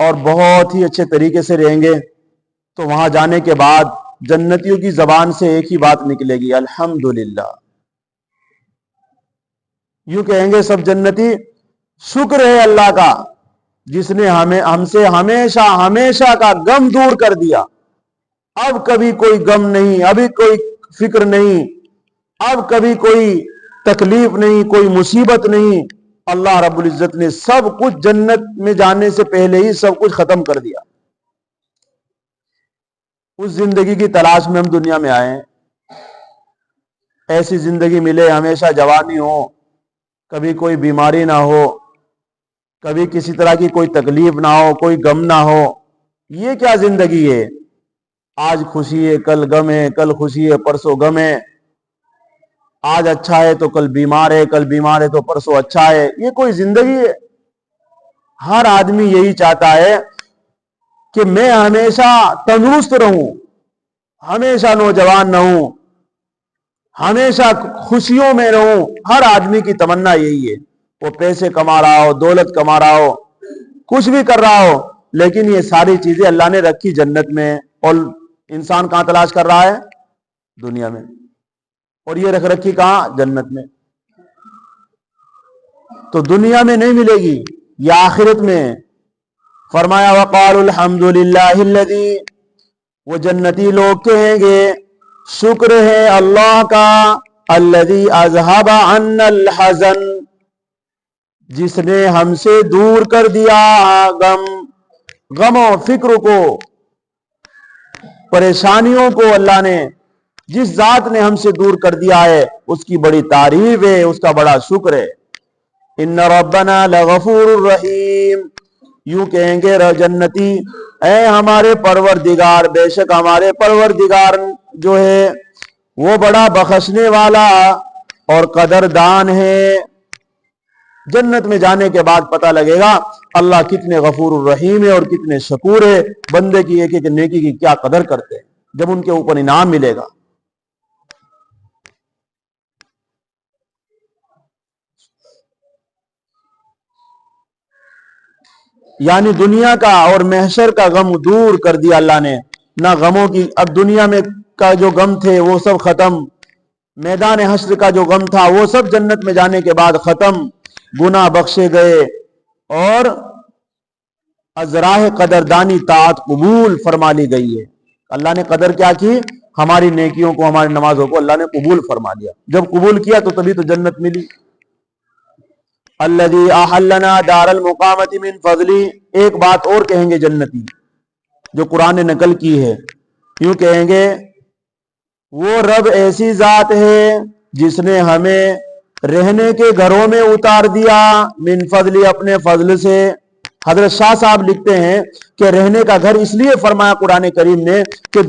اور بہت ہی اچھے طریقے سے رہیں گے، تو وہاں جانے کے بعد جنتیوں کی زبان سے ایک ہی بات نکلے گی، الحمدللہ۔ یوں کہیں گے سب جنتی، شکر ہے اللہ کا جس نے ہم سے ہمیشہ ہمیشہ کا غم دور کر دیا۔ اب کبھی کوئی غم نہیں، ابھی کوئی فکر نہیں، اب کبھی کوئی تکلیف نہیں، کوئی مصیبت نہیں۔ اللہ رب العزت نے سب کچھ جنت میں جانے سے پہلے ہی سب کچھ ختم کر دیا۔ اس زندگی کی تلاش میں ہم دنیا میں آئے ہیں، ایسی زندگی ملے ہمیشہ جوانی ہو، کبھی کوئی بیماری نہ ہو، کبھی کسی طرح کی کوئی تکلیف نہ ہو، کوئی غم نہ ہو۔ یہ کیا زندگی ہے؟ آج خوشی ہے کل غم ہے، کل خوشی ہے پرسوں غم ہے، آج اچھا ہے تو کل بیمار ہے، کل بیمار ہے تو پرسوں اچھا ہے۔ یہ کوئی زندگی ہے؟ ہر آدمی یہی چاہتا ہے کہ میں ہمیشہ تندرست رہوں، ہمیشہ نوجوان رہوں، ہمیشہ خوشیوں میں رہوں۔ ہر آدمی کی تمنا یہی ہے، وہ پیسے کما رہا ہو، دولت کما رہا ہو، کچھ بھی کر رہا ہو، لیکن یہ ساری چیزیں اللہ نے رکھی جنت میں، اور انسان کہاں تلاش کر رہا ہے؟ دنیا میں۔ اور یہ رکھ رکھی کہاں؟ جنت میں۔ تو دنیا میں نہیں ملے گی، یہ آخرت میں۔ فرمایا وقالوا الحمد للہ الذی، وہ جنتی لوگ کہیں گے شکر ہے اللہ کا، الذی اذهب عنا الحزن، جس نے ہم سے دور کر دیا غم و فکر کو، پریشانیوں کو۔ اللہ نے جس ذات نے ہم سے دور کر دیا ہے اس کی بڑی تعریف ہے، اس کا بڑا شکر ہے۔ ان ربنا لغفور الرحیم، یوں کہیں گے جنتی، اے ہمارے پروردگار، بے شک ہمارے پروردگار جو ہے وہ بڑا بخشنے والا اور قدردان ہے۔ جنت میں جانے کے بعد پتہ لگے گا اللہ کتنے غفور الرحیم ہے اور کتنے شکور ہے، بندے کی ایک ایک نیکی کی کیا قدر کرتے ہیں جب ان کے اوپر انعام ملے گا۔ یعنی دنیا کا اور محشر کا غم دور کر دیا اللہ نے، نہ غموں کی۔ اب دنیا میں کا جو غم تھے وہ سب ختم، میدان حشر کا جو غم تھا وہ سب جنت میں جانے کے بعد ختم، گناہ بخشے گئے، اور ازراہ قدردانی طاعت قبول فرما لی گئی ہے۔ اللہ نے قدر کیا کی؟ ہماری نیکیوں کو، ہماری نمازوں کو اللہ نے قبول فرما دیا۔ جب قبول کیا تو تبھی تو جنت ملی۔ الذی احلنا دار المقامت من فضلی، ایک بات اور کہیں گے جنتی جو قرآن نے نقل کی ہے، یوں کہیں گے وہ رب ایسی ذات ہے جس نے ہمیں رہنے کے گھروں میں اتار دیا، من فضلی، اپنے فضل سے۔ حضرت شاہ صاحب لکھتے ہیں کہ رہنے کا گھر اس لیے فرمایا قرآن کریم نے کہ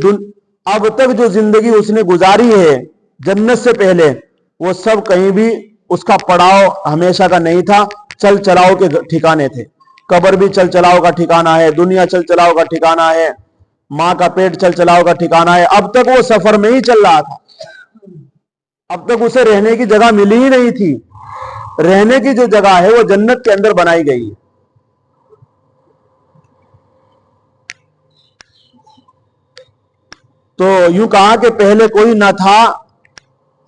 اب تک جو زندگی اس نے گزاری ہے جنت سے پہلے، وہ سب کہیں بھی اس کا پڑاؤ ہمیشہ کا نہیں تھا، چل چلاؤ کے ٹھکانے تھے۔ قبر بھی چل چلاؤ کا ٹھکانہ ہے، دنیا چل چلاؤ کا ٹھکانہ ہے، ماں کا پیٹ چل چلاؤ کا ٹھکانہ ہے۔ اب تک وہ سفر میں ہی چل رہا تھا، اب تک اسے رہنے کی جگہ ملی ہی نہیں تھی۔ رہنے کی جو جگہ ہے وہ جنت کے اندر بنائی گئی ہے۔ تو یوں کہا کہ پہلے کوئی نہ تھا،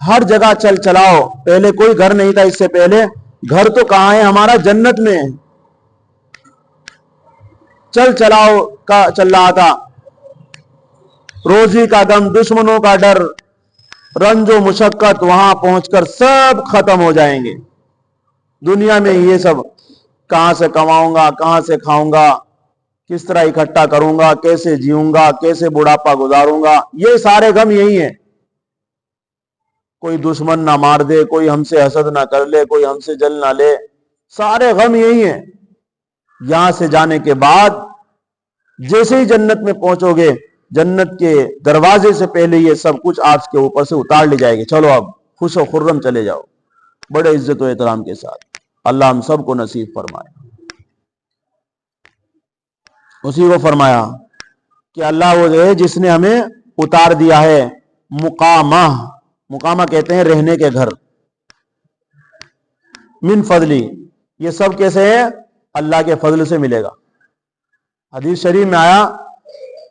ہر جگہ چل چلاؤ، پہلے کوئی گھر نہیں تھا، اس سے پہلے گھر تو کہاں ہے ہمارا؟ جنت میں چل چلاؤ کا چل رہا تھا، روزی کا دم، دشمنوں کا ڈر، رنج و مشقت، وہاں پہنچ کر سب ختم ہو جائیں گے۔ دنیا میں یہ سب کہاں سے کماؤں گا، کہاں سے کھاؤں گا، کس طرح اکٹھا کروں گا، کیسے جیوں گا، کیسے بڑھاپا گزاروں گا، یہ سارے غم یہی ہیں۔ کوئی دشمن نہ مار دے، کوئی ہم سے حسد نہ کر لے، کوئی ہم سے جل نہ لے، سارے غم یہی ہیں۔ یہاں سے جانے کے بعد جیسے ہی جنت میں پہنچو گے، جنت کے دروازے سے پہلے یہ سب کچھ آپ کے اوپر سے اتار لی جائے گی، چلو اب خوش و خرم چلے جاؤ، بڑے عزت و احترام کے ساتھ۔ اللہ ہم سب کو نصیب فرمائے۔ اسی کو فرمایا کہ اللہ وہ ہے جس نے ہمیں اتار دیا ہے مقامہ، مقامہ کہتے ہیں رہنے کے گھر، من فضلی، یہ سب کیسے ہے؟ اللہ کے فضل سے ملے گا۔ حدیث شریف میں آیا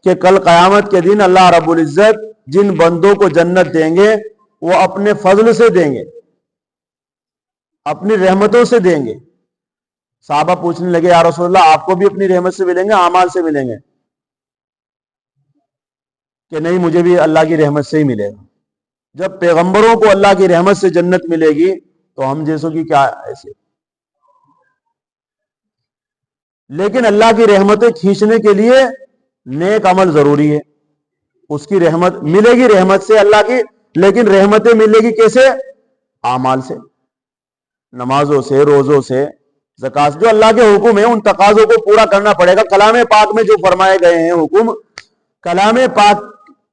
کہ کل قیامت کے دن اللہ رب العزت جن بندوں کو جنت دیں گے وہ اپنے فضل سے دیں گے، اپنی رحمتوں سے دیں گے۔ صحابہ پوچھنے لگے یا رسول اللہ آپ کو بھی اپنی رحمت سے ملیں گے، اعمال سے ملیں گے؟ کہ نہیں، مجھے بھی اللہ کی رحمت سے ہی ملے گا۔ جب پیغمبروں کو اللہ کی رحمت سے جنت ملے گی تو ہم جیسوں کی کیا ایسے؟ لیکن اللہ کی رحمتیں کھینچنے کے لیے نیک عمل ضروری ہے۔ اس کی رحمت ملے گی رحمت سے اللہ کی، لیکن رحمتیں ملے گی کیسے؟ اعمال سے، نمازوں سے، روزوں سے، زکات، جو اللہ کے حکم ہیں ان تقاضوں کو پورا کرنا پڑے گا۔ کلام پاک میں جو فرمائے گئے ہیں حکم، کلام پاک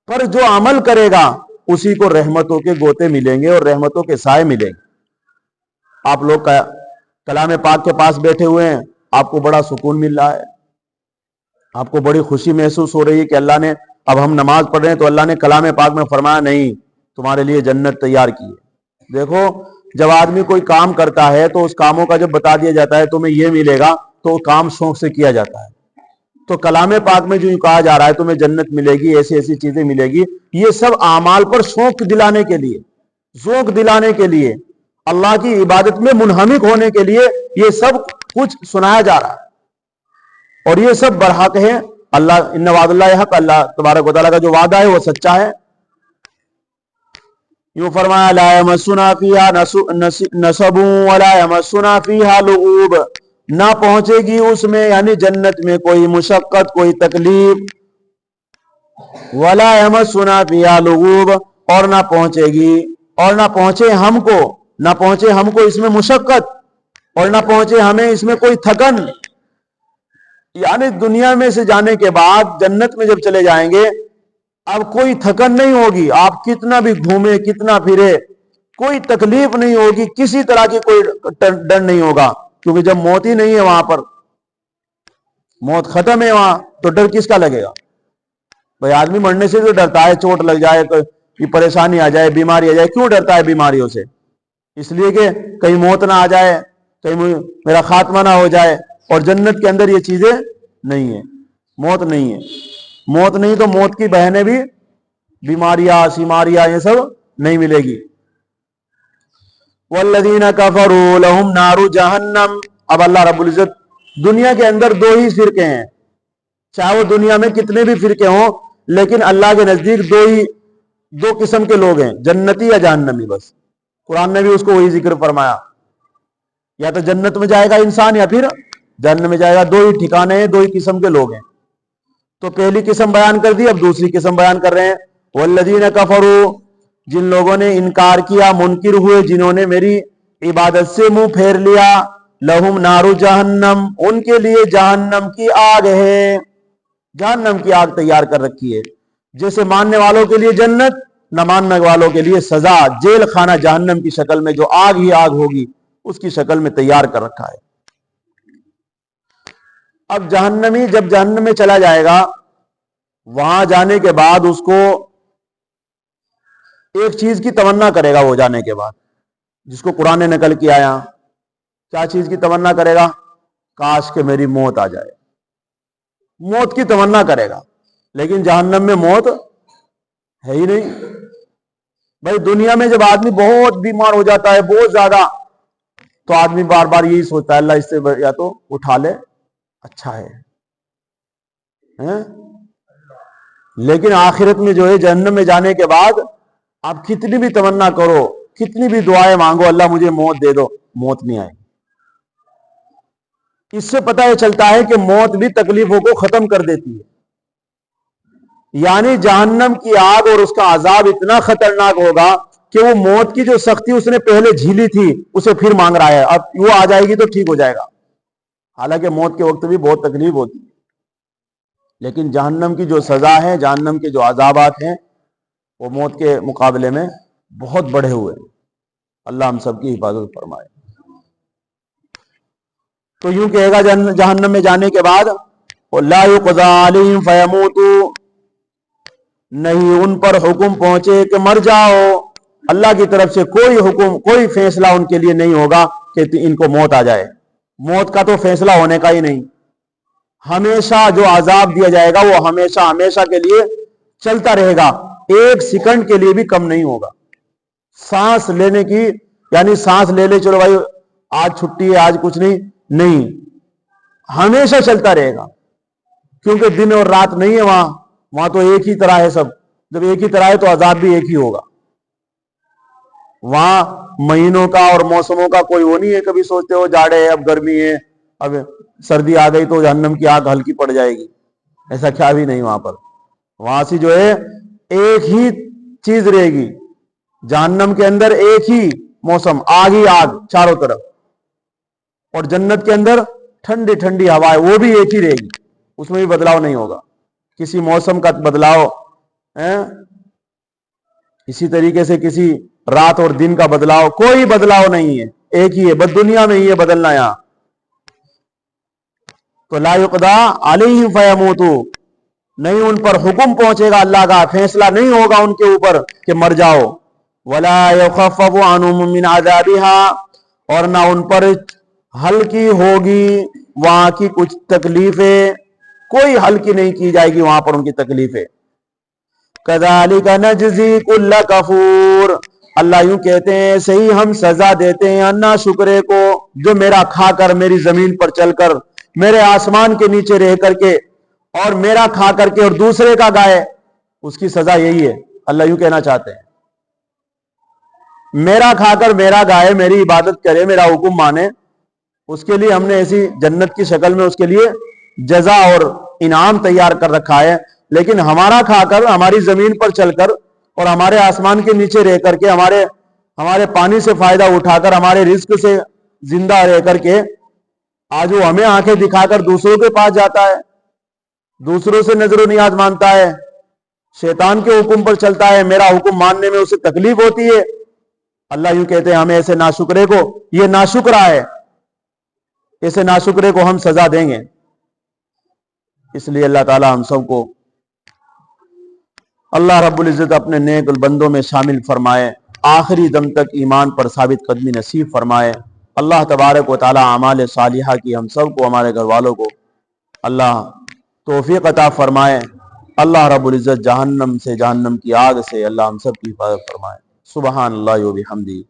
پر جو عمل کرے گا اسی کو رحمتوں کے گوتے ملیں گے اور رحمتوں کے سائے ملیں گے۔ آپ لوگ کلام پاک کے پاس بیٹھے ہوئے ہیں، آپ کو بڑا سکون مل رہا ہے، آپ کو بڑی خوشی محسوس ہو رہی ہے کہ اللہ نے، اب ہم نماز پڑھ رہے ہیں تو اللہ نے کلام پاک میں فرمایا نہیں تمہارے لیے جنت تیار کی ہے۔ دیکھو جب آدمی کوئی کام کرتا ہے تو اس کاموں کا جب بتا دیا جاتا ہے تمہیں یہ ملے گا تو وہ کام شوق سے کیا جاتا ہے۔ تو کلام پاک میں جو کہا جا رہا ہے تمہیں جنت ملے گی، ایسی ایسی چیزیں ملے گی، یہ سب اعمال پر شوق دلانے کے لیے، ذوق دلانے کے لیے، اللہ کی عبادت میں منہمک ہونے کے لیے یہ سب کچھ سنایا جا رہا ہے، اور یہ سب برحق ہے۔ اللہ ان وعد اللہ حق، اللہ تبارک و تعالیٰ کا جو وعدہ ہے وہ سچا ہے۔ یوں فرمایا لا یمسنا فیہا نصب ولا یمسنا فیہا لغوب، نہ پہنچے گی اس میں یعنی جنت میں کوئی مشقت، کوئی تکلیف، ولا یمسنا فیہا لغوب، اور نہ پہنچے گی اور نہ پہنچے ہم کو اس میں مشقت، اور نہ پہنچے ہمیں اس میں کوئی تھکن۔ یعنی دنیا میں سے جانے کے بعد جنت میں جب چلے جائیں گے اب کوئی تھکن نہیں ہوگی، آپ کتنا بھی گھومے کتنا پھرے کوئی تکلیف نہیں ہوگی، کسی طرح کی کوئی ڈر نہیں ہوگا، کیونکہ جب موت ہی نہیں ہے وہاں پر، موت ختم ہے وہاں، تو ڈر کس کا لگے گا؟ بھائی آدمی مرنے سے تو ڈرتا ہے، چوٹ لگ جائے، کوئی پریشانی آ جائے، بیماری آ جائے، کیوں ڈرتا ہے بیماریوں سے؟ اس لیے کہ کہیں موت نہ آ جائے، کہیں میرا خاتمہ نہ ہو جائے۔ اور جنت کے اندر یہ چیزیں نہیں ہیں، موت نہیں ہے، موت نہیں تو موت کی بہنیں بھی، بیماریاں سیماریاں یہ سب نہیں ملے گی۔ والذین کفروا لہم نار جہنم، اب اللہ رب العزت دنیا کے اندر دو ہی فرقے ہیں، چاہے وہ دنیا میں کتنے بھی فرقے ہوں، لیکن اللہ کے نزدیک دو قسم کے لوگ ہیں، جنتی یا جہنمی۔ بس قرآن نے بھی اس کو وہی ذکر فرمایا، یا تو جنت میں جائے گا انسان یا پھر جہنم میں جائے گا، دو ہی ٹھکانے ہیں، دو ہی قسم کے لوگ ہیں۔ تو پہلی قسم بیان کر دی، اب دوسری قسم بیان کر رہے ہیں۔ والذین کفروا، جن لوگوں نے انکار کیا، منکر ہوئے، جنہوں نے میری عبادت سے منہ پھیر لیا، لہم نار جہنم، ان کے لیے جہنم کی آگ ہے، جہنم کی آگ تیار کر رکھی ہے۔ جیسے ماننے والوں کے لیے جنت، نہ ماننے والوں کے لیے سزا، جیل خانہ جہنم کی شکل میں جو آگ ہی آگ ہوگی اس کی شکل میں تیار کر رکھا ہے۔ اب جہنمی جب جہنم میں چلا جائے گا، وہاں جانے کے بعد اس کو ایک چیز کی تمنا کرے گا، وہ جانے کے بعد جس کو قرآن نے نقل کیا یہاں، کیا چیز کی تمنا کرے گا؟ کاش کہ میری موت آ جائے، موت کی تمنا کرے گا۔ لیکن جہنم میں موت ہے ہی نہیں۔ بھائی دنیا میں جب آدمی بہت بیمار ہو جاتا ہے بہت زیادہ، تو آدمی بار بار یہی سوچتا ہے اللہ اس سے یا تو اٹھا لے، اچھا ہے۔ لیکن آخرت میں جو ہے جہنم میں جانے کے بعد آپ کتنی بھی تمنا کرو، کتنی بھی دعائیں مانگو اللہ مجھے موت دے دو، موت نہیں آئے۔ اس سے پتہ یہ چلتا ہے کہ موت بھی تکلیفوں کو ختم کر دیتی ہے۔ یعنی جہنم کی آگ اور اس کا عذاب اتنا خطرناک ہوگا کہ وہ موت کی جو سختی اس نے پہلے جھیلی تھی اسے پھر مانگ رہا ہے، اب وہ آ جائے گی تو ٹھیک ہو جائے گا۔ حالانکہ موت کے وقت بھی بہت تکلیف ہوتی ہے، لیکن جہنم کی جو سزا ہے، جہنم کے جو عذابات ہیں، وہ موت کے مقابلے میں بہت بڑے ہوئے ہیں۔ اللہ ہم سب کی حفاظت فرمائے۔ تو یوں کہے گا جہنم میں جانے کے بعد، لا یقضی علیہم فیموتوا، نہیں ان پر حکم پہنچے کہ مر جاؤ، اللہ کی طرف سے کوئی حکم، کوئی فیصلہ ان کے لیے نہیں ہوگا کہ ان کو موت آ جائے۔ موت کا تو فیصلہ ہونے کا ہی نہیں، ہمیشہ جو عذاب دیا جائے گا وہ ہمیشہ ہمیشہ کے لیے چلتا رہے گا، ایک سیکنڈ کے لیے بھی کم نہیں ہوگا۔ سانس لینے کی یعنی سانس لے لے چلو بھائی آج چھٹی ہے آج کچھ نہیں، ہمیشہ چلتا رہے گا، کیونکہ دن اور رات نہیں ہے وہاں تو ایک ہی طرح ہے سب، جب ایک ہی طرح ہے تو عذاب بھی ایک ہی ہوگا۔ وہاں مہینوں کا اور موسموں کا کوئی وہ نہیں ہے، کبھی سوچتے ہو جاڑے ہے اب گرمی ہے اب سردی آ گئی تو جہنم کی آگ ہلکی پڑ جائے گی، ایسا کیا بھی نہیں وہاں پر۔ وہاں سے جو ہے ایک ہی چیز رہے گی، جہنم کے اندر ایک ہی موسم، آگ ہی آگ چاروں طرف، اور جنت کے اندر ٹھنڈی ٹھنڈی ہوائیں، وہ بھی ایک ہی رہے گی، اس میں بھی بدلاؤ نہیں ہوگا، کسی موسم کا بدلاؤ اسی طریقے سے کسی رات اور دن کا بدلاؤ، کوئی بدلاؤ نہیں ہے، ایک ہی ہے، بس دنیا میں ہی ہے بدلنا یہاں۔ تو لا یقضا علیہم فیموتوا، نہیں ان پر حکم پہنچے گا اللہ کا، فیصلہ نہیں ہوگا ان کے اوپر کہ مر جاؤ، ولا یخفف عنہم من عذابها، اور نہ ان پر ہلکی ہوگی وہاں کی کچھ تکلیفیں، کوئی ہلکی نہیں کی جائے گی وہاں پر ان کی تکلیفیں۔ کذالک نجزی کل کفور، اللہ یوں کہتے ہیں ایسے ہی ہم سزا دیتے ہیں انا شکرے کو، جو میرا کھا کر میری زمین پر چل کر میرے آسمان کے نیچے رہ کر کے اور میرا کھا کر کے اور دوسرے کا گائے، اس کی سزا یہی ہے۔ اللہ یوں کہنا چاہتے ہیں میرا کھا کر میرا گائے، میری عبادت کرے، میرا حکم مانے، اس کے لیے ہم نے ایسی جنت کی شکل میں اس کے لیے جزا اور انعام تیار کر رکھا ہے، لیکن ہمارا کھا کر ہماری زمین پر چل کر اور ہمارے آسمان کے نیچے رہ کر کے ہمارے پانی سے فائدہ اٹھا کر ہمارے رزق سے زندہ رہ کر کے آج وہ ہمیں آنکھیں دکھا کر دوسروں کے پاس جاتا ہے، دوسروں سے نظر و نیاز مانتا ہے، شیطان کے حکم پر چلتا ہے، میرا حکم ماننے میں اسے تکلیف ہوتی ہے۔ اللہ یوں کہتے ہیں ہمیں ایسے ناشکرے کو، یہ ناشکرا ہے، ایسے ناشکرے کو ہم سزا دیں گے۔ اس لیے اللہ تعالی ہم سب کو اللہ رب العزت اپنے نیک بندوں میں شامل فرمائے، آخری دم تک ایمان پر ثابت قدمی نصیب فرمائے۔ اللہ تبارک و تعالی اعمال صالحہ کی ہم سب کو، ہمارے گھر والوں کو اللہ توفیق عطا فرمائے۔ اللہ رب العزت جہنم سے، جہنم کی آگ سے اللہ ہم سب کی حفاظت فرمائے۔ سبحان اللہ و بحمدہ۔